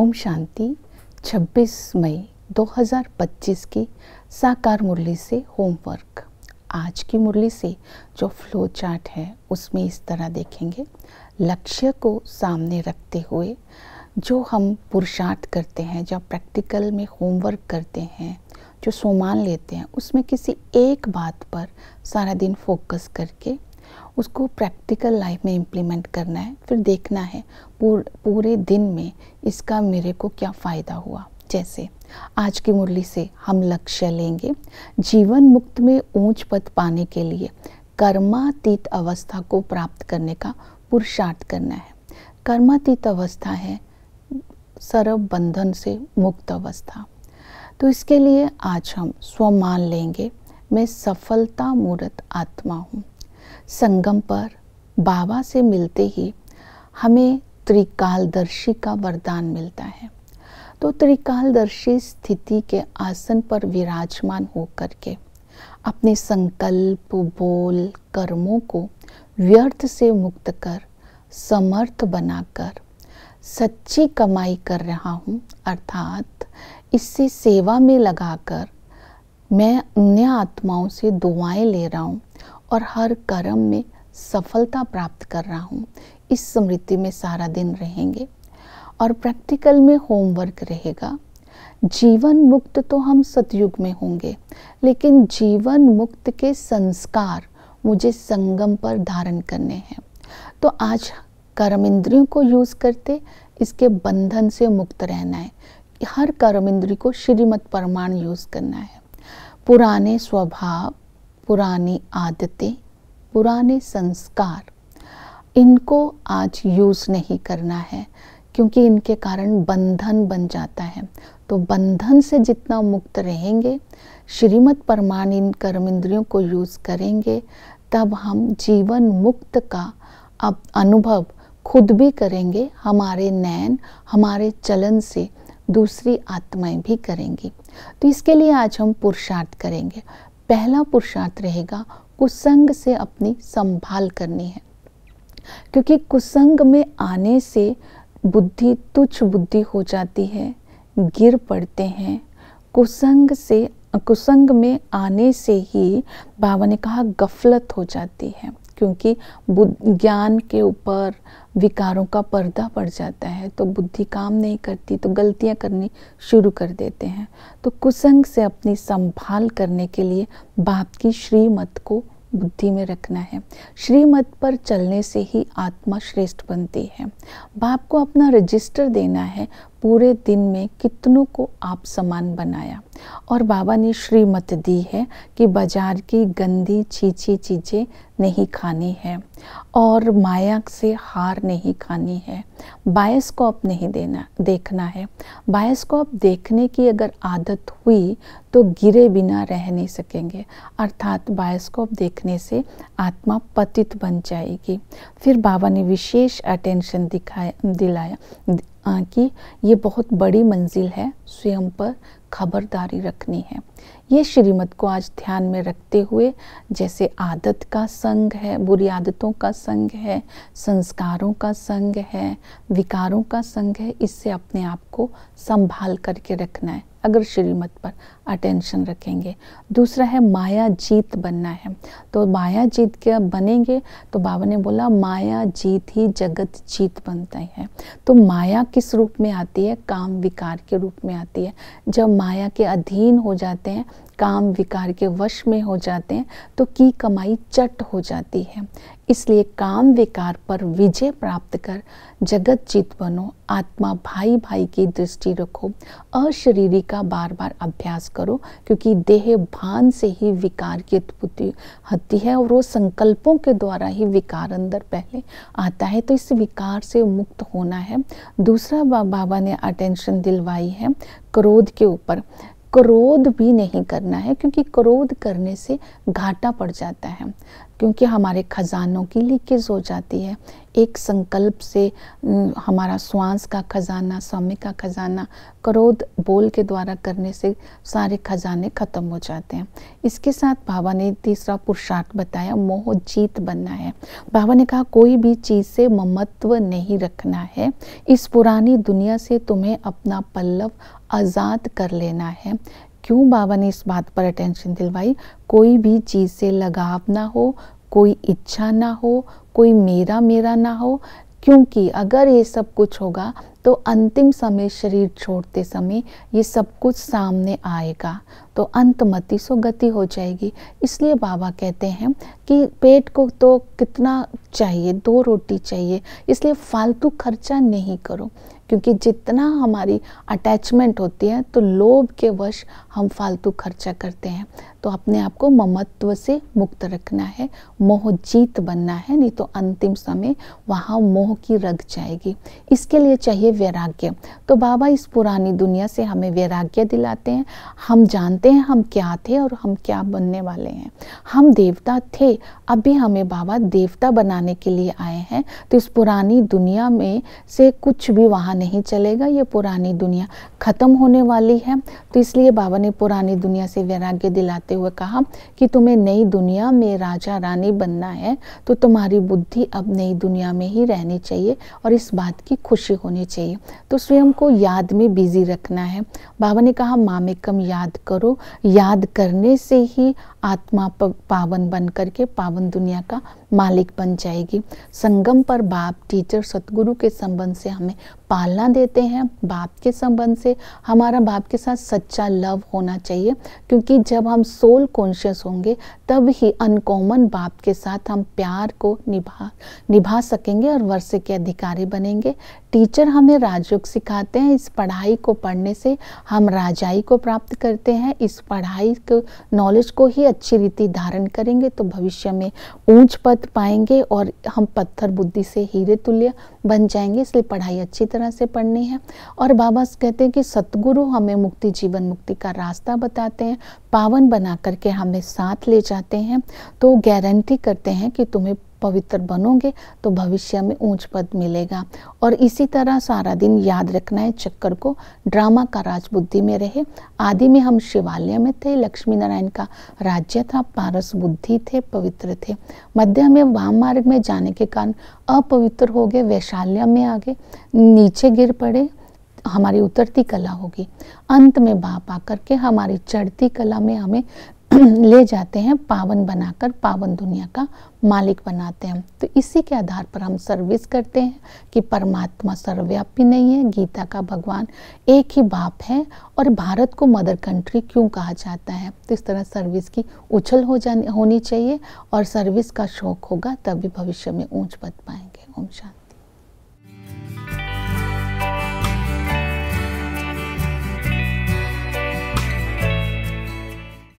ओम शांति। 26 मई 2025 की साकार मुरली से होमवर्क। आज की मुरली से जो फ्लो चार्ट है उसमें इस तरह देखेंगे। लक्ष्य को सामने रखते हुए जो हम पुरुषार्थ करते हैं, जब प्रैक्टिकल में होमवर्क करते हैं, जो सोमान लेते हैं, उसमें किसी एक बात पर सारा दिन फोकस करके उसको प्रैक्टिकल लाइफ में इम्प्लीमेंट करना है। फिर देखना है पूरे दिन में इसका मेरे को क्या फ़ायदा हुआ। जैसे आज की मुरली से हम लक्ष्य लेंगे, जीवन मुक्त में ऊंच पद पाने के लिए कर्मातीत अवस्था को प्राप्त करने का पुरुषार्थ करना है। कर्मातीत अवस्था है सर्व बंधन से मुक्त अवस्था। तो इसके लिए आज हम स्वमान लेंगे, मैं सफलता मूर्त आत्मा हूँ। संगम पर बाबा से मिलते ही हमें त्रिकालदर्शी का वरदान मिलता है। तो त्रिकालदर्शी स्थिति के आसन पर विराजमान होकर के अपने संकल्प, बोल, कर्मों को व्यर्थ से मुक्त कर समर्थ बनाकर सच्ची कमाई कर रहा हूँ, अर्थात इससे सेवा में लगाकर मैं अन्य आत्माओं से दुआएं ले रहा हूँ और हर कर्म में सफलता प्राप्त कर रहा हूँ। इस स्मृति में सारा दिन रहेंगे और प्रैक्टिकल में होमवर्क रहेगा। जीवन मुक्त तो हम सतयुग में होंगे, लेकिन जीवन मुक्त के संस्कार मुझे संगम पर धारण करने हैं। तो आज कर्म इंद्रियों को यूज करते इसके बंधन से मुक्त रहना है। हर कर्म इंद्रिय को श्रीमत प्रमाण यूज करना है। पुराने स्वभाव, पुरानी आदतें, पुराने संस्कार, इनको आज यूज नहीं करना है, क्योंकि इनके कारण बंधन बन जाता है। तो बंधन से जितना मुक्त रहेंगे, श्रीमत प्रमाण इन कर्म इंद्रियों को यूज करेंगे, तब हम जीवन मुक्त का अब अनुभव खुद भी करेंगे। हमारे नयन, हमारे चलन से दूसरी आत्माएं भी करेंगी। तो इसके लिए आज हम पुरुषार्थ करेंगे। पहला पुरुषार्थ रहेगा कुसंग से अपनी संभाल करनी है, क्योंकि कुसंग में आने से बुद्धि तुच्छ बुद्धि हो जाती है, गिर पड़ते हैं। कुसंग में आने से ही बाबा ने कहा गफलत हो जाती है, क्योंकि ज्ञान के ऊपर विकारों का पर्दा पड़ जाता है, तो बुद्धि काम नहीं करती, तो गलतियां करनी शुरू कर देते हैं। तो कुसंग से अपनी संभाल करने के लिए बाप की श्रीमत को बुद्धि में रखना है। श्रीमत पर चलने से ही आत्मा श्रेष्ठ बनती है। बाप को अपना रजिस्टर देना है, पूरे दिन में कितनों को आप समान बनाया। और बाबा ने श्रीमत दी है कि बाजार की गंदी छीछी चीज़ें नहीं खानी है और माया से हार नहीं खानी है। बायोस्कोप नहीं देखना है। बायोस्कोप देखने की अगर आदत हुई तो गिरे बिना रह नहीं सकेंगे, अर्थात बायोस्कोप देखने से आत्मा पतित बन जाएगी। फिर बाबा ने विशेष अटेंशन दिलाया कि ये बहुत बड़ी मंजिल है, स्वयं पर खबरदारी रखनी है। ये श्रीमत को आज ध्यान में रखते हुए, जैसे आदत का संग है, बुरी आदतों का संग है, संस्कारों का संग है, विकारों का संग है, इससे अपने आप को संभाल करके रखना है अगर श्रीमत पर अटेंशन रखेंगे। दूसरा है माया जीत बनना है। तो माया जीत के बनेंगे तो बाबा ने बोला माया जीत ही जगत जीत बनता है। तो माया किस रूप में आती है? काम विकार के रूप में आती है। जब माया के अधीन हो जाते हैं, काम विकार के वश में हो जाते हैं, तो की कमाई चट हो जाती है। इसलिए काम विकार पर विजय प्राप्त कर जगत जीत बनो। आत्मा भाई भाई की दृष्टि रखो। अशरीरी का बार बार अभ्यास करो, क्योंकि देह भान से ही विकार की उत्पत्ति होती है और वो संकल्पों के द्वारा ही विकार अंदर पहले आता है। तो इस विकार से मुक्त होना है। दूसरा बाबा ने अटेंशन दिलवाई है क्रोध के ऊपर। क्रोध भी नहीं करना है, क्योंकि क्रोध करने से घाटा पड़ जाता है। क्योंकि हमारे खजानों की लीकेज हो जाती है। एक संकल्प से हमारा श्वास का खजाना, समय का खजाना, क्रोध बोल के द्वारा करने से सारे खजाने खत्म हो जाते हैं। इसके साथ बाबा ने तीसरा पुरुषार्थ बताया, मोह जीत बनना है। बाबा ने कहा कोई भी चीज़ से ममत्व नहीं रखना है। इस पुरानी दुनिया से तुम्हें अपना पल्लव आज़ाद कर लेना है। क्यों बाबा ने इस बात पर अटेंशन दिलवाई? कोई भी चीज़ से लगाव ना हो, कोई इच्छा ना हो, कोई मेरा मेरा ना हो, क्योंकि अगर ये सब कुछ होगा तो अंतिम समय शरीर छोड़ते समय ये सब कुछ सामने आएगा, तो अंतमति सो गति हो जाएगी। इसलिए बाबा कहते हैं कि पेट को तो कितना चाहिए, 2 रोटी चाहिए, इसलिए फालतू खर्चा नहीं करो। क्योंकि जितना हमारी अटैचमेंट होती है तो लोभ के वश हम फालतू खर्चा करते हैं। तो अपने आप को ममत्व से मुक्त रखना है, मोह जीत बनना है, नहीं तो अंतिम समय वहाँ मोह की रग जाएगी। इसके लिए चाहिए वैराग्य। तो बाबा इस पुरानी दुनिया से हमें वैराग्य दिलाते हैं। हम जानते हैं हम क्या थे और हम क्या बनने वाले हैं। हम देवता थे, अभी हमें बाबा देवता बनाने के लिए आए हैं। तो इस पुरानी दुनिया में से कुछ भी वहाँ नहीं चलेगा। ये पुरानी दुनिया खत्म होने वाली है। तो इसलिए बाबा ने पुरानी दुनिया से वैराग्य दिलाते हुए कहा कि तुम्हें नई दुनिया में राजा रानी बनना है, तो तुम्हारी बुद्धि अब नई दुनिया में ही रहनी चाहिए और इस बात की खुशी होनी चाहिए। तो स्वयं को याद में बिजी रखना है। बाबा ने कहा मामेकम याद करो, याद करने से ही आत्मा पावन बन करके पावन दुनिया का मालिक बन जाएगी। संगम पर बाप, टीचर, सतगुरु के संबंध से हमें पालना देते हैं। बाप के संबंध से हमारा बाप के साथ सच्चा लव होना चाहिए, क्योंकि जब हम सोल कॉन्शियस होंगे तब ही अनकॉमन बाप के साथ हम प्यार को निभा सकेंगे और वर्षे के अधिकारी बनेंगे। टीचर हमें राजयोग सिखाते हैं। इस पढ़ाई को पढ़ने से हम राजाई को प्राप्त करते हैं। इस पढ़ाई को, नॉलेज को ही अच्छी रीति धारण करेंगे तो भविष्य में ऊंच पद पाएंगे और हम पत्थर बुद्धि से हीरे तुल्य बन जाएंगे। इसलिए पढ़ाई अच्छी तरह से पढ़नी है। और बाबा कहते हैं कि सतगुरु हमें मुक्ति, जीवन मुक्ति का रास्ता बताते हैं, पावन बना करके हमें साथ ले जाते हैं। तो गारंटी करते हैं कि तुम्हें पवित्र बनोगे तो भविष्य में ऊंच पद मिलेगा। और इसी तरह सारा दिन याद रखना है चक्कर को, ड्रामा का राज बुद्धि में रहे। आदि में हम शिवालय में थे, लक्ष्मी नारायण का राज्य था, पारस बुद्धि थे, पवित्र थे। मध्य में वाम मार्ग में जाने के कारण अपवित्र हो गए, वैशाल्य में आ गए, नीचे गिर पड़े, हमारी उतरती कला होगी। अंत में बाप आकर के हमारी चढ़ती कला में हमें ले जाते हैं, पावन बनाकर पावन दुनिया का मालिक बनाते हैं। तो इसी के आधार पर हम सर्विस करते हैं कि परमात्मा सर्वव्यापी नहीं है, गीता का भगवान एक ही बाप है। और भारत को मदर कंट्री क्यों कहा जाता है? तो इस तरह सर्विस की उछल होनी चाहिए और सर्विस का शौक होगा तभी भविष्य में ऊंच पद पाएंगे। ओम शांति।